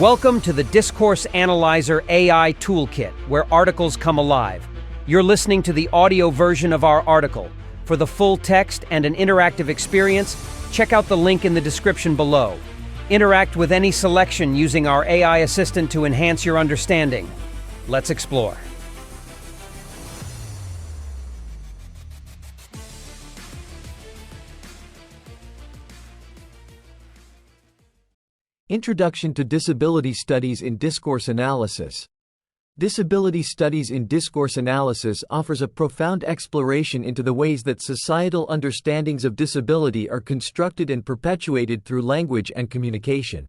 Welcome to the Discourse Analyzer AI Toolkit, where articles come alive. You're listening to the audio version of our article. For the full text and an interactive experience, check out the link in the description below. Interact with any selection using our AI assistant to enhance your understanding. Let's explore. Introduction to Disability Studies in Discourse Analysis. Disability Studies in Discourse Analysis offers a profound exploration into the ways that societal understandings of disability are constructed and perpetuated through language and communication.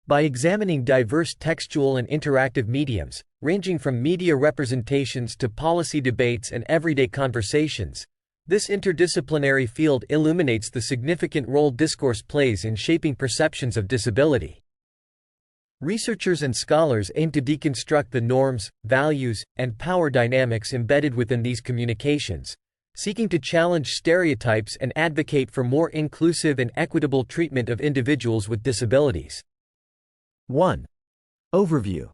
By examining diverse textual and interactive mediums, ranging from media representations to policy debates and everyday conversations, this interdisciplinary field illuminates the significant role discourse plays in shaping perceptions of disability. Researchers and scholars aim to deconstruct the norms, values, and power dynamics embedded within these communications, seeking to challenge stereotypes and advocate for more inclusive and equitable treatment of individuals with disabilities. 1. Overview.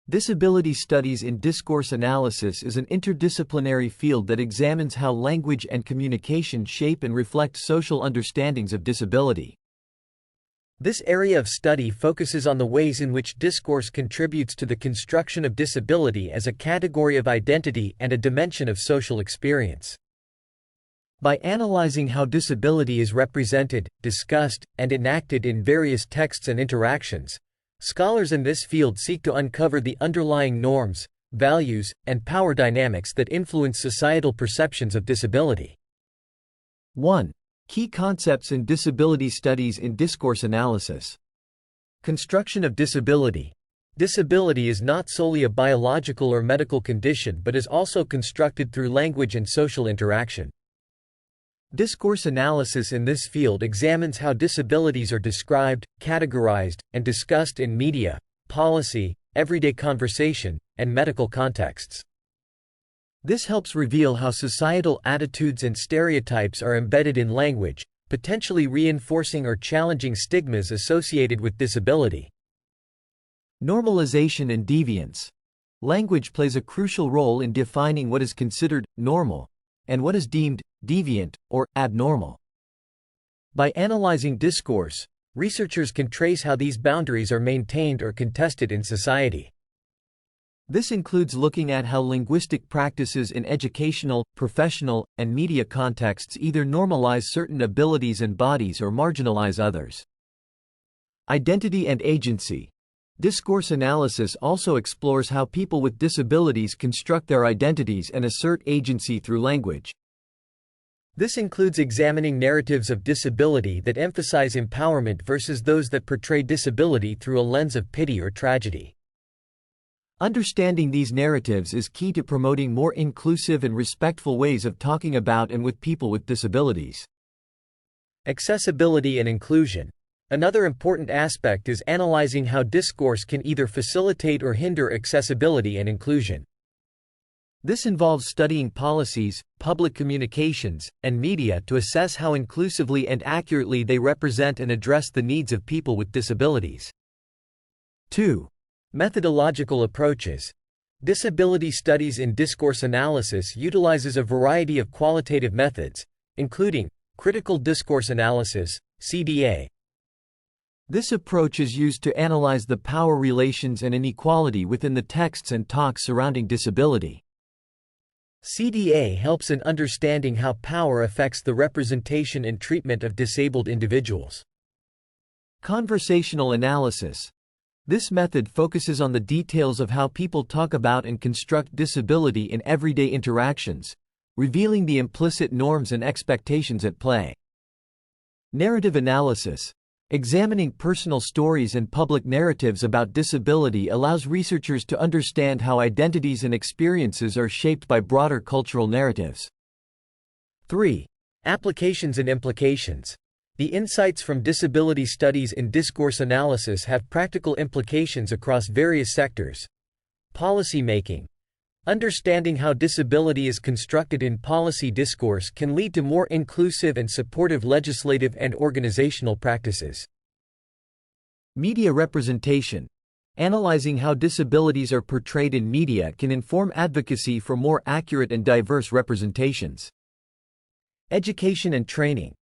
Disability Studies in Discourse Analysis is an interdisciplinary field that examines how language and communication shape and reflect social understandings of disability. This area of study focuses on the ways in which discourse contributes to the construction of disability as a category of identity and a dimension of social experience. By analyzing how disability is represented, discussed, and enacted in various texts and interactions, scholars in this field seek to uncover the underlying norms, values, and power dynamics that influence societal perceptions of disability. 1. Key concepts in disability studies in discourse analysis. Construction of disability. Disability is not solely a biological or medical condition but is also constructed through language and social interaction. Discourse analysis in this field examines how disabilities are described, categorized, and discussed in media, policy, everyday conversation, and medical contexts. This helps reveal how societal attitudes and stereotypes are embedded in language, potentially reinforcing or challenging stigmas associated with disability. Normalization and deviance. Language plays a crucial role in defining what is considered normal and what is deemed deviant or abnormal. By analyzing discourse, researchers can trace how these boundaries are maintained or contested in society. This includes looking at how linguistic practices in educational, professional, and media contexts either normalize certain abilities and bodies or marginalize others. Identity and agency. Discourse analysis also explores how people with disabilities construct their identities and assert agency through language. This includes examining narratives of disability that emphasize empowerment versus those that portray disability through a lens of pity or tragedy. Understanding these narratives is key to promoting more inclusive and respectful ways of talking about and with people with disabilities. Accessibility and inclusion. Another important aspect is analyzing how discourse can either facilitate or hinder accessibility and inclusion. This involves studying policies, public communications, and media to assess how inclusively and accurately they represent and address the needs of people with disabilities. 2. Methodological approaches. Disability studies in discourse analysis utilizes a variety of qualitative methods, including critical discourse analysis, CDA. This approach is used to analyze the power relations and inequality within the texts and talks surrounding disability. CDA helps in understanding how power affects the representation and treatment of disabled individuals. Conversational analysis. This method focuses on the details of how people talk about and construct disability in everyday interactions, revealing the implicit norms and expectations at play. Narrative analysis. Examining personal stories and public narratives about disability allows researchers to understand how identities and experiences are shaped by broader cultural narratives. 3. Applications and implications. The insights from disability studies in discourse analysis have practical implications across various sectors. Policy making. Understanding how disability is constructed in policy discourse can lead to more inclusive and supportive legislative and organizational practices. Media representation. Analyzing how disabilities are portrayed in media can inform advocacy for more accurate and diverse representations. Education and training.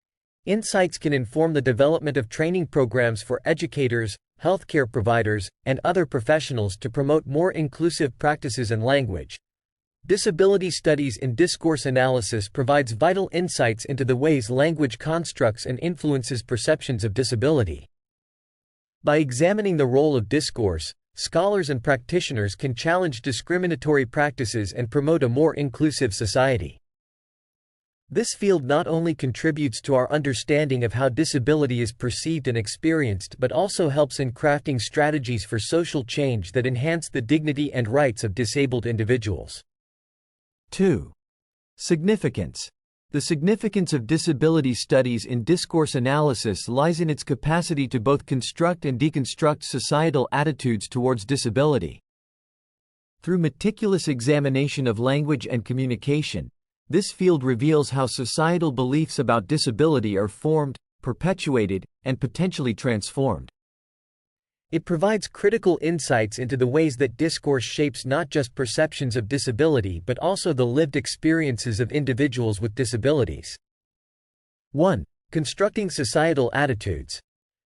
Insights can inform the development of training programs for educators, healthcare providers, and other professionals to promote more inclusive practices and language. Disability studies in discourse analysis provides vital insights into the ways language constructs and influences perceptions of disability. By examining the role of discourse, scholars and practitioners can challenge discriminatory practices and promote a more inclusive society. This field not only contributes to our understanding of how disability is perceived and experienced but also helps in crafting strategies for social change that enhance the dignity and rights of disabled individuals. 2. Significance. The significance of disability studies in discourse analysis lies in its capacity to both construct and deconstruct societal attitudes towards disability. Through meticulous examination of language and communication, this field reveals how societal beliefs about disability are formed, perpetuated, and potentially transformed. It provides critical insights into the ways that discourse shapes not just perceptions of disability but also the lived experiences of individuals with disabilities. 1. Constructing societal attitudes.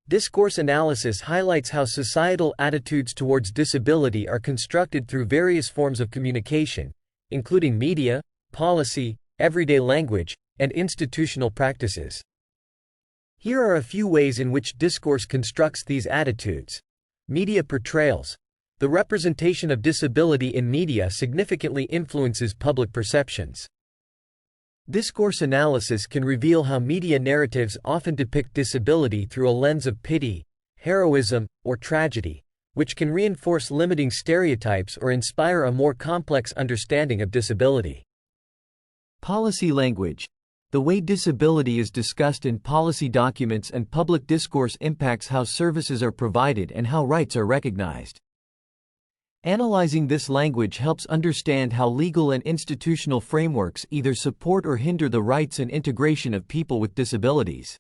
Discourse analysis highlights how societal attitudes towards disability are constructed through various forms of communication, including media, policy, everyday language, and institutional practices. Here are a few ways in which discourse constructs these attitudes. Media portrayals. The representation of disability in media significantly influences public perceptions. Discourse analysis can reveal how media narratives often depict disability through a lens of pity, heroism, or tragedy, which can reinforce limiting stereotypes or inspire a more complex understanding of disability. Policy language. The way disability is discussed in policy documents and public discourse impacts how services are provided and how rights are recognized. Analyzing this language helps understand how legal and institutional frameworks either support or hinder the rights and integration of people with disabilities.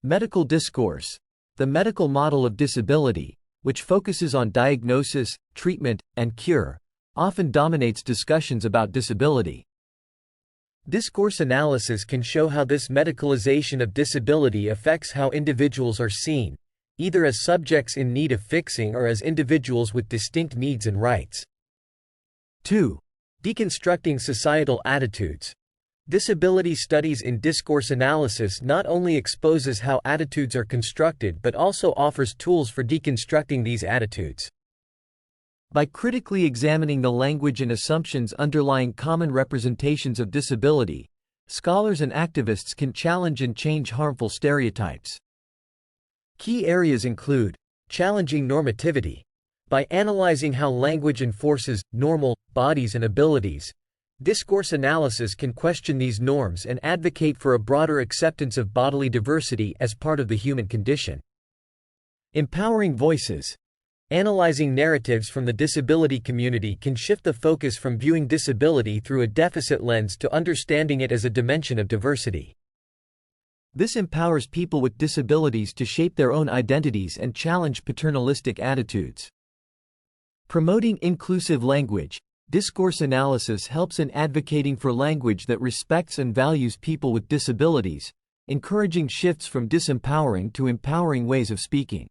Medical discourse. The medical model of disability, which focuses on diagnosis, treatment, and cure, often dominates discussions about disability. Discourse analysis can show how this medicalization of disability affects how individuals are seen, either as subjects in need of fixing or as individuals with distinct needs and rights. 2. Deconstructing societal attitudes. Disability studies in discourse analysis not only exposes how attitudes are constructed but also offers tools for deconstructing these attitudes. By critically examining the language and assumptions underlying common representations of disability, scholars and activists can challenge and change harmful stereotypes. Key areas include challenging normativity. By analyzing how language enforces normal bodies and abilities, discourse analysis can question these norms and advocate for a broader acceptance of bodily diversity as part of the human condition. Empowering voices. Analyzing narratives from the disability community can shift the focus from viewing disability through a deficit lens to understanding it as a dimension of diversity. This empowers people with disabilities to shape their own identities and challenge paternalistic attitudes. Promoting inclusive language. Discourse analysis helps in advocating for language that respects and values people with disabilities, encouraging shifts from disempowering to empowering ways of speaking.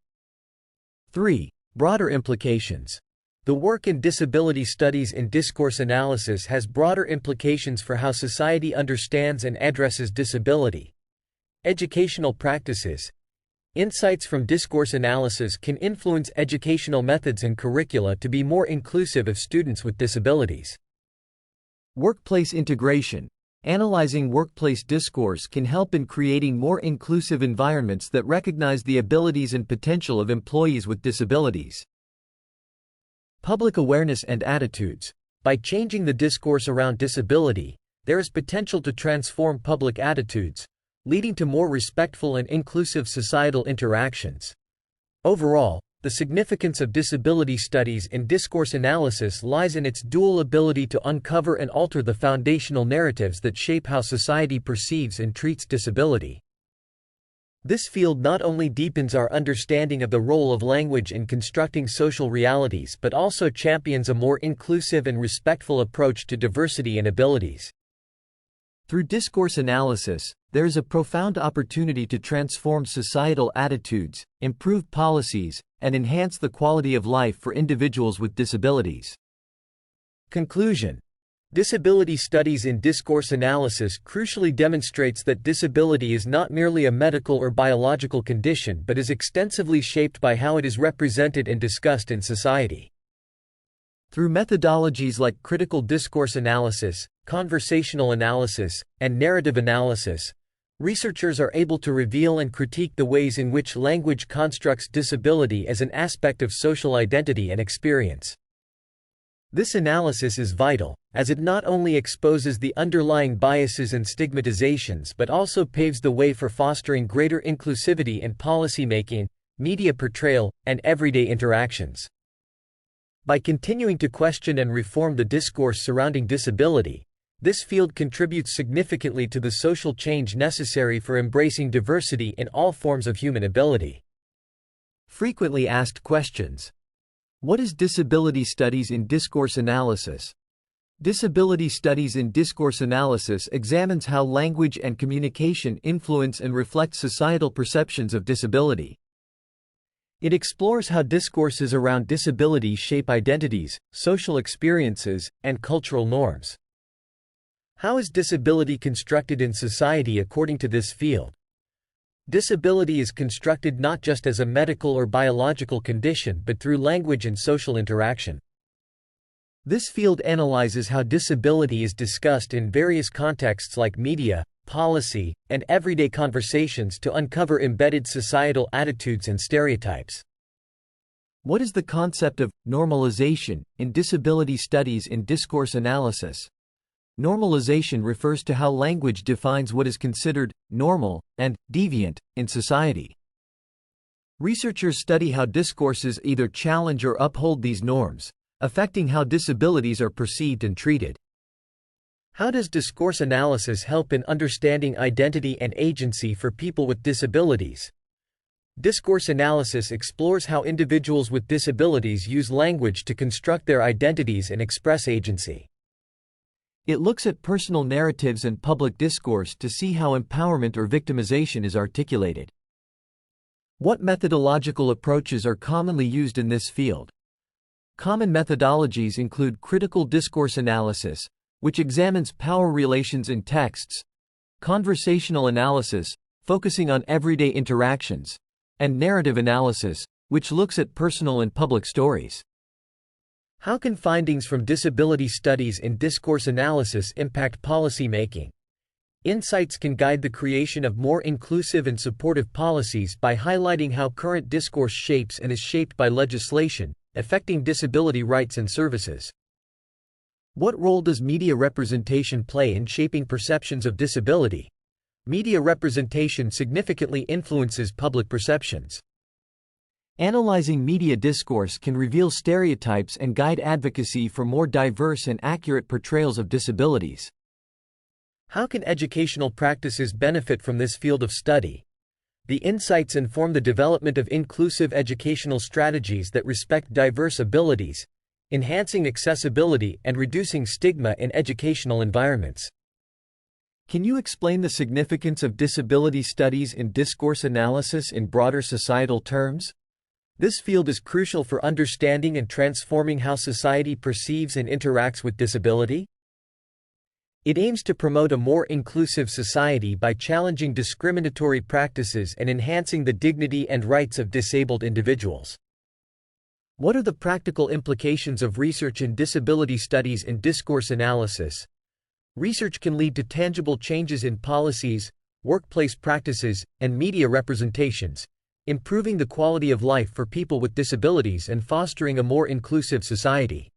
3. Broader implications. The work in disability studies in discourse analysis has broader implications for how society understands and addresses disability. Educational practices. Insights from discourse analysis can influence educational methods and curricula to be more inclusive of students with disabilities. Workplace integration. Analyzing workplace discourse can help in creating more inclusive environments that recognize the abilities and potential of employees with disabilities. Public awareness and attitudes. By changing the discourse around disability, there is potential to transform public attitudes, leading to more respectful and inclusive societal interactions. Overall, the significance of disability studies in discourse analysis lies in its dual ability to uncover and alter the foundational narratives that shape how society perceives and treats disability. This field not only deepens our understanding of the role of language in constructing social realities but also champions a more inclusive and respectful approach to diversity and abilities. Through discourse analysis, there is a profound opportunity to transform societal attitudes, improve policies, and enhance the quality of life for individuals with disabilities. Conclusion: disability studies in discourse analysis crucially demonstrates that disability is not merely a medical or biological condition but is extensively shaped by how it is represented and discussed in society. Through methodologies like critical discourse analysis, conversational analysis, and narrative analysis, researchers are able to reveal and critique the ways in which language constructs disability as an aspect of social identity and experience. This analysis is vital, as it not only exposes the underlying biases and stigmatizations but also paves the way for fostering greater inclusivity in policymaking, media portrayal, and everyday interactions. By continuing to question and reform the discourse surrounding disability, this field contributes significantly to the social change necessary for embracing diversity in all forms of human ability. Frequently asked questions. What is disability studies in discourse analysis? Disability studies in discourse analysis examines how language and communication influence and reflect societal perceptions of disability. It explores how discourses around disability shape identities, social experiences, and cultural norms. How is disability constructed in society according to this field? Disability is constructed not just as a medical or biological condition but through language and social interaction. This field analyzes how disability is discussed in various contexts like media, policy, and everyday conversations to uncover embedded societal attitudes and stereotypes. What is the concept of normalization in disability studies in discourse analysis? Normalization refers to how language defines what is considered normal and deviant in society. Researchers study how discourses either challenge or uphold these norms, affecting how disabilities are perceived and treated. How does discourse analysis help in understanding identity and agency for people with disabilities? Discourse analysis explores how individuals with disabilities use language to construct their identities and express agency. It looks at personal narratives and public discourse to see how empowerment or victimization is articulated. What methodological approaches are commonly used in this field? Common methodologies include critical discourse analysis, which examines power relations in texts, conversational analysis, focusing on everyday interactions, and narrative analysis, which looks at personal and public stories. How can findings from disability studies in discourse analysis impact policy making? Insights can guide the creation of more inclusive and supportive policies by highlighting how current discourse shapes and is shaped by legislation, affecting disability rights and services. What role does media representation play in shaping perceptions of disability? Media representation significantly influences public perceptions. Analyzing media discourse can reveal stereotypes and guide advocacy for more diverse and accurate portrayals of disabilities. How can educational practices benefit from this field of study? The insights inform the development of inclusive educational strategies that respect diverse abilities, enhancing accessibility and reducing stigma in educational environments. Can you explain the significance of disability studies in discourse analysis in broader societal terms? This field is crucial for understanding and transforming how society perceives and interacts with disability. It aims to promote a more inclusive society by challenging discriminatory practices and enhancing the dignity and rights of disabled individuals. What are the practical implications of research in disability studies in discourse analysis? Research can lead to tangible changes in policies, workplace practices, and media representations, improving the quality of life for people with disabilities and fostering a more inclusive society.